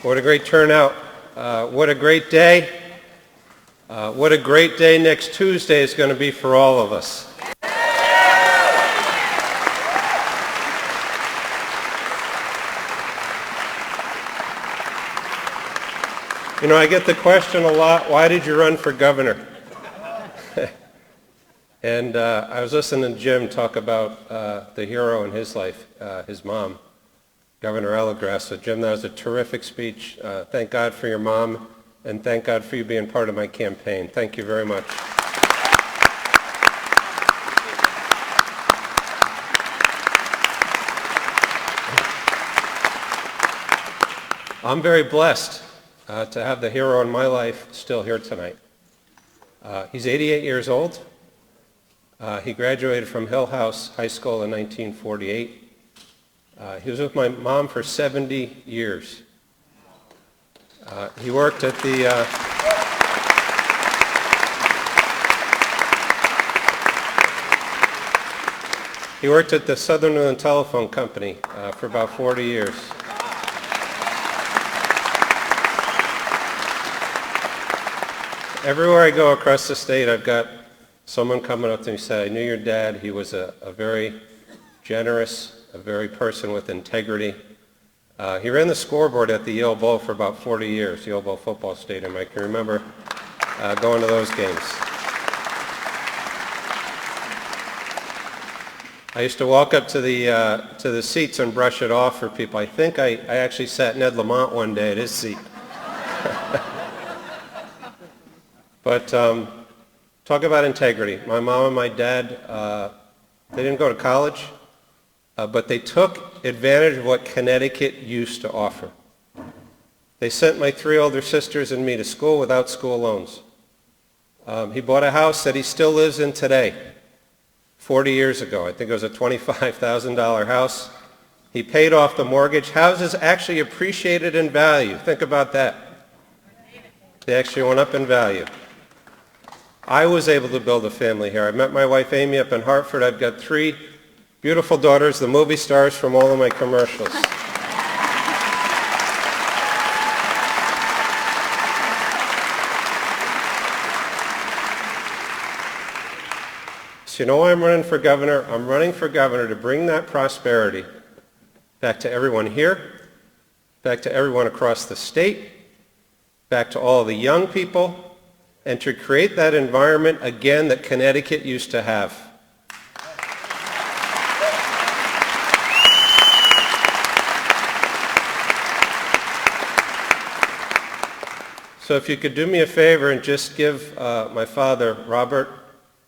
What a great turnout. What a great day. What a great day next Tuesday is going to be for all of us. You know, I get the question a lot, why did you run for governor? And I was listening to Jim talk about the hero in his life, his mom, Governor Elligrass. So Jim, that was a terrific speech. Thank God for your mom, and thank God for you being part of my campaign. Thank you very much. I'm very blessed to have the hero in my life still here tonight. He's 88 years old. He graduated from Hill House High School in 1948. He was with my mom for 70 years. He worked at the Southern New England Telephone Company for about 40 years. Everywhere I go across the state, I've got someone coming up to me and say, I knew your dad. He was a very generous, a very person with integrity. He ran the scoreboard at the Yale Bowl for about 40 years, Yale Bowl football stadium. I can remember going to those games. I used to walk up to the seats and brush it off for people. I think I actually sat Ned Lamont one day at his seat. But talk about integrity. My mom and my dad, they didn't go to college, but they took advantage of what Connecticut used to offer. They sent my 3 older sisters and me to school without school loans. He bought a house that he still lives in today, 40 years ago. I think it was a $25,000 house. He paid off the mortgage. Houses actually appreciated in value. Think about that. They actually went up in value. I was able to build a family here. I met my wife Amy up in Hartford. I've got 3 beautiful daughters, the movie stars from all of my commercials. So you know why I'm running for governor? I'm running for governor to bring that prosperity back to everyone here, back to everyone across the state, back to all of the young people, and to create that environment again that Connecticut used to have. So if you could do me a favor and just give my father, Robert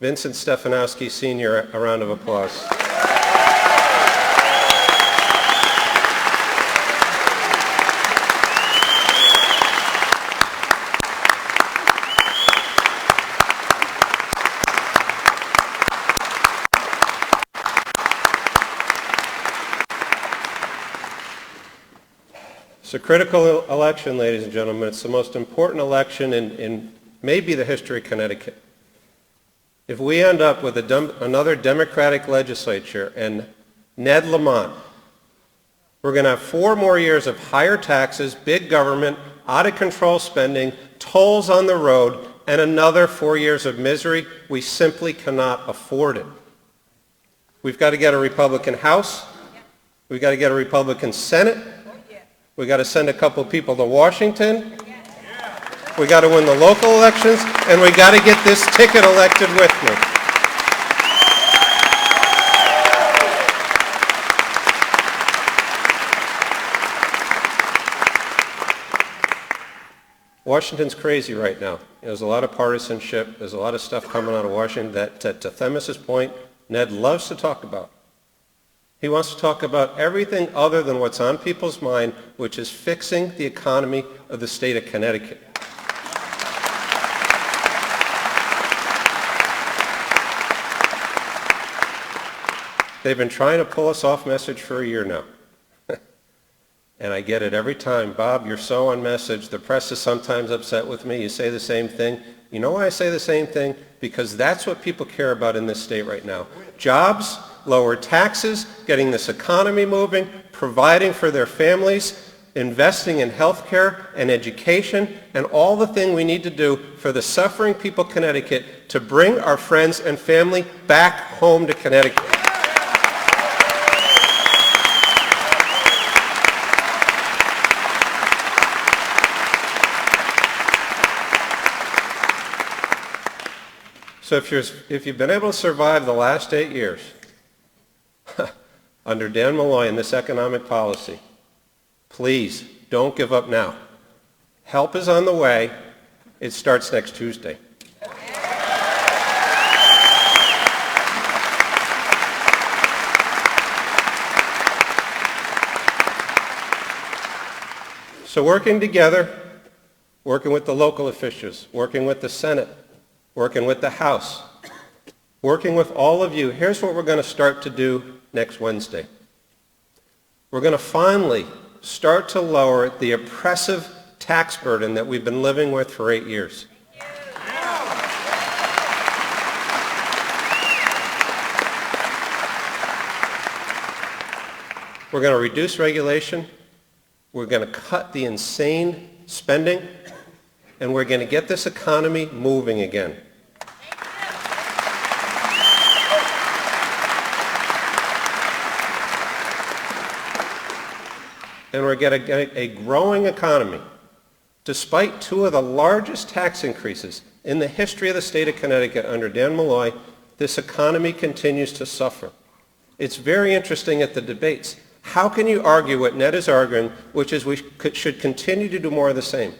Vincent Stefanowski Sr., a round of applause. It's a critical election, ladies and gentlemen. It's the most important election in maybe the history of Connecticut. If we end up with another Democratic legislature and Ned Lamont, we're going to have 4 more years of higher taxes, big government, out-of-control spending, tolls on the road, and another 4 years of misery. We simply cannot afford it. We've got to get a Republican House. We've got to get a Republican Senate. We got to send a couple of people to Washington. We got to win the local elections, and we got to get this ticket elected with me. Washington's crazy right now. There's a lot of partisanship. There's a lot of stuff coming out of Washington that, to Themis's point, Ned loves to talk about. He wants to talk about everything other than what's on people's mind, which is fixing the economy of the state of Connecticut. They've been trying to pull us off message for a year now. And I get it every time. Bob, you're so on message. The press is sometimes upset with me. You say the same thing. You know why I say the same thing? Because that's what people care about in this state right now. Jobs, lower taxes, getting this economy moving, providing for their families. investing in health care and education and all the thing we need to do for the suffering people of Connecticut to bring our friends and family back home to Connecticut. So if you've been able to survive the last 8 years under Dan Malloy and this economic policy, please don't give up now. Help is on the way. It starts next Tuesday. So working together, working with the local officials, working with the Senate, working with the House, working with all of you, here's what we're going to start to do next Wednesday. We're going to finally start to lower the oppressive tax burden that we've been living with for 8 years. We're going to reduce regulation. We're going to cut the insane spending. And we're going to get this economy moving again. And we're going to get a growing economy. Despite 2 of the largest tax increases in the history of the state of Connecticut under Dan Malloy, this economy continues to suffer. It's very interesting at the debates. How can you argue what Ned is arguing, which is we should continue to do more of the same?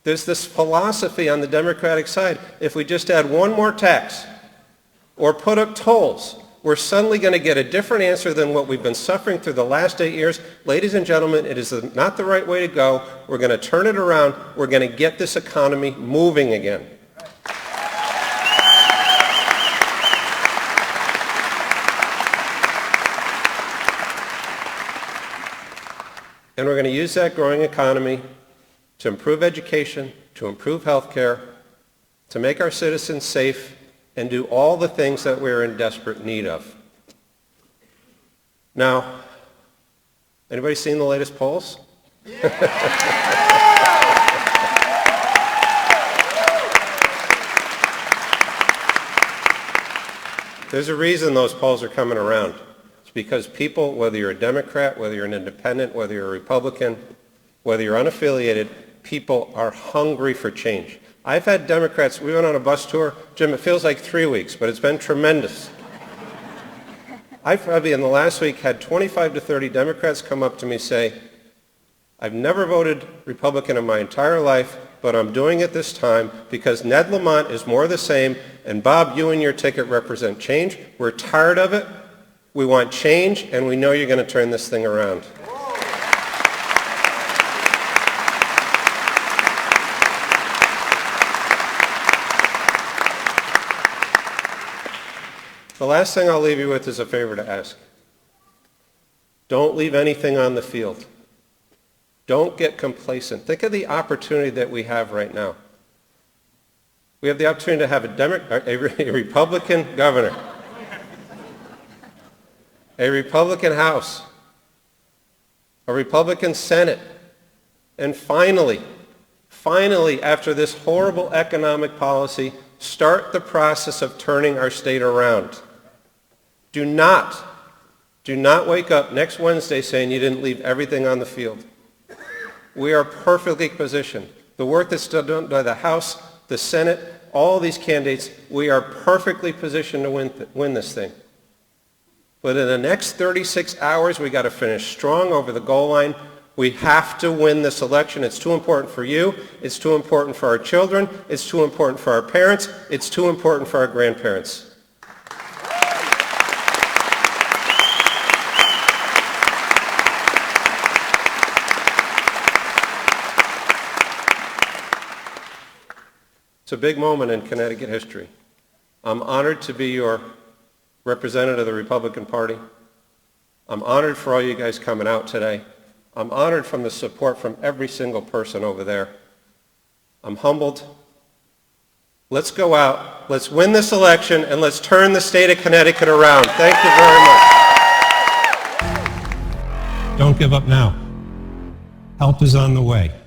There's this philosophy on the Democratic side, if we just add one more tax or put up tolls, we're suddenly going to get a different answer than what we've been suffering through the last 8 years. Ladies and gentlemen, it is not the right way to go. We're going to turn it around. We're going to get this economy moving again. And we're going to use that growing economy to improve education, to improve health care, to make our citizens safe, and do all the things that we're in desperate need of. Now, anybody seen the latest polls? There's a reason those polls are coming around. It's because people, whether you're a Democrat, whether you're an independent, whether you're a Republican, whether you're unaffiliated, people are hungry for change. I've had Democrats, we went on a bus tour, Jim, it feels like 3 weeks, but it's been tremendous. I've probably in the last week had 25 to 30 Democrats come up to me and say, I've never voted Republican in my entire life, but I'm doing it this time because Ned Lamont is more the same, and Bob, you and your ticket represent change. We're tired of it. We want change, and we know you're going to turn this thing around. The last thing I'll leave you with is a favor to ask. Don't leave anything on the field. Don't get complacent. Think of the opportunity that we have right now. We have the opportunity to have a Republican governor, a Republican House, a Republican Senate, and finally, after this horrible economic policy, start the process of turning our state around. Do not wake up next Wednesday saying you didn't leave everything on the field. We are perfectly positioned. The work that's done by the House, the Senate, all these candidates, we are perfectly positioned to win this thing. But in the next 36 hours, we got to finish strong over the goal line. We have to win this election. It's too important for you. It's too important for our children. It's too important for our parents. It's too important for our grandparents. It's a big moment in Connecticut history. I'm honored to be your representative of the Republican Party. I'm honored for all you guys coming out today. I'm honored from the support from every single person over there. I'm humbled. Let's go out, let's win this election, and let's turn the state of Connecticut around. Thank you very much. Don't give up now. Help is on the way.